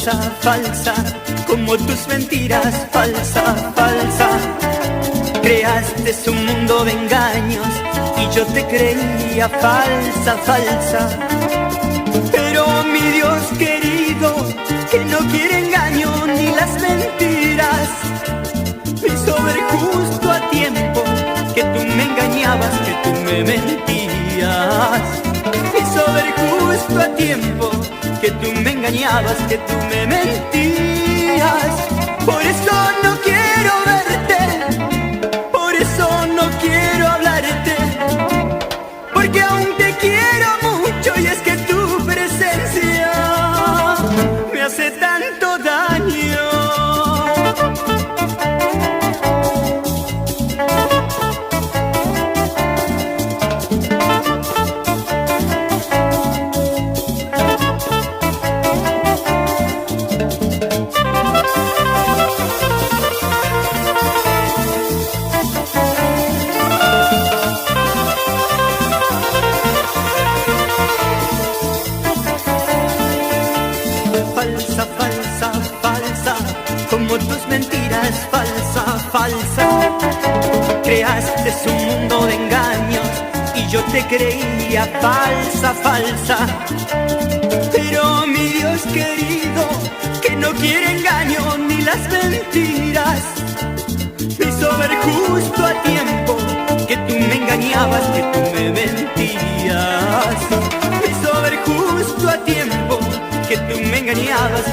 falsa, falsa, como tus mentiras, falsa, falsa. Creaste un mundo de engaños y yo te creía falsa, falsa. Pero mi Dios querido, que no quiere engaño ni las mentiras, me hizo ver justo a tiempo que tú me engañabas, que tú me mentías. Me hizo ver justo a tiempo que tú me engañabas, que tú me mentías. Por eso no quiero verte, por eso no quiero hablarte, porque aún te quiero mucho y es que tu presencia me hace tanto daño. Falsa, falsa, falsa, como tus mentiras, falsa, falsa. Creaste un mundo de engaños y yo te creía falsa, falsa. Pero mi Dios querido, que no quiere engaño ni las mentiras, me hizo ver justo a tiempo que tú me engañabas, que tú me mentías. Me hizo ver justo a tiempo que tú me engañabas,